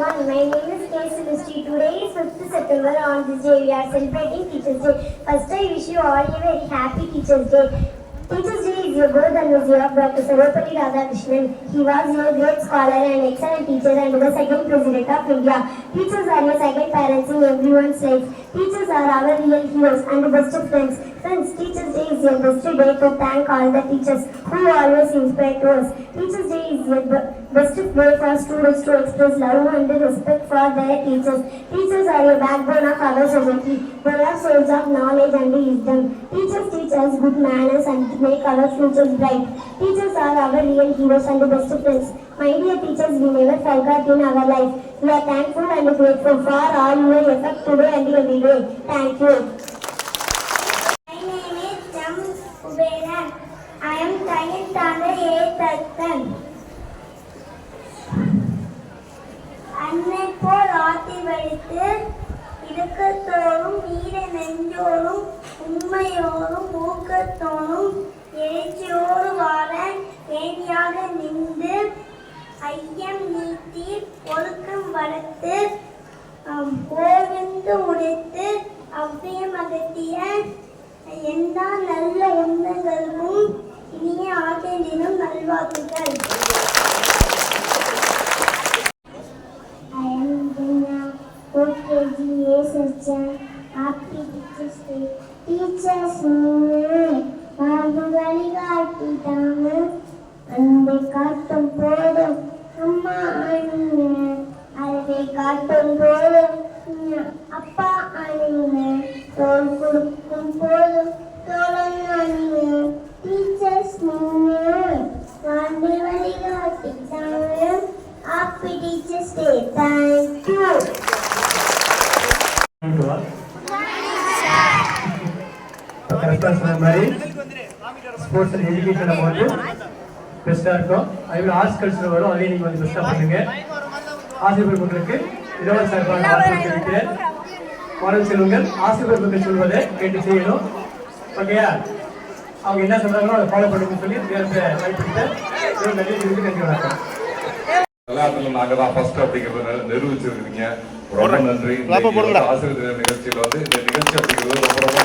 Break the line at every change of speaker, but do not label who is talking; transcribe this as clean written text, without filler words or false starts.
everyone. My name is K. Celestine. Today is 5th September. On this day, we are celebrating Teachers' Day. First, I wish you all a very happy Teachers' Day. Teachers' Day is a birth anniversary of Dr. Sarvepalli Radhakrishnan. He was a great scholar and excellent teacher and the second president of India. Teachers are your second parents in everyone's life. Teachers are our real heroes and the best of friends. Friends, Teachers' Day is your best day to thank all the teachers who always inspire to us. Teachers' Day is your best way for students to express love and respect for their teachers. Teachers are your backbone of our society. They are source of knowledge and wisdom. Teachers teach us good manners and make our futures bright. Teachers are our real heroes and the best friends. My dear teachers, we never forgot in our life. We are thankful and grateful for all your effort today and every day. Thank you. My name is Jam Uberan. I am studying standard 8th. அன்னை போல் ஆத்தி வைத்து இடுக்கத்தோடும் வீர நெஞ்சோடும் உண்மையோடும் ஊக்கத்தோடும் எழுச்சியோடு வாழ வேண்டியாக நின்று ஐயம் நீத்தி ஒழுக்கம் வளர்த்து ஓவிந்து உடைத்து அவ்வியம் அகற்றிய எந்த நல்ல உண்மைகளும் இனிய ஆகியதிலும் நல்வாக்குகள். Happy Teachers Day. Teachers வாழ்வு வழிகாட்டிட்டாங்க அன்பை காட்டும் போதும் அம்மா அணிங்க அறிவை காட்டும் போதும் அப்பா அணிங்க தோல் கொடுக்கும் போதும் தோழன் அணிங்க. டீச்சர்ஸ் வாழ்வு வழிகாட்டிட்டாங்க. Happy Teachers Day. Thank you.
Sports and education வந்து பெஸ்ட்டாக இருக்கும். அதுவே ஆர்ட்ஸ் கல்ச்சர் வரும், அதையும் நீங்கள் வந்து பெஸ்ட்டாக பண்ணுங்க. ஆசிரியர் பெருமக்களுக்கு இலவச சார்பாக ஆசிரியர் இருக்கிறேன். மாணவ செல்வங்கள் ஆசிரியர் பெருமக்கள் சொல்வதை கேட்டு செய்யணும். ஓகேயா? அவங்க என்ன சொல்றாங்களோ அதை ஃபாலோ பண்ணுன்னு சொல்லி நேரத்தை வாய்ப்பிட்ட நன்றி வணக்கம்.
எல்லாத்துல நாங்க தான் ஃபர்ஸ்ட் அப்படிங்கறத நிரூபிச்சிருக்கீங்க. ரொம்ப நன்றி. ஆசிரியர் நிகழ்ச்சியில வந்து இந்த நிகழ்ச்சி அப்படிங்கிறது ரொம்ப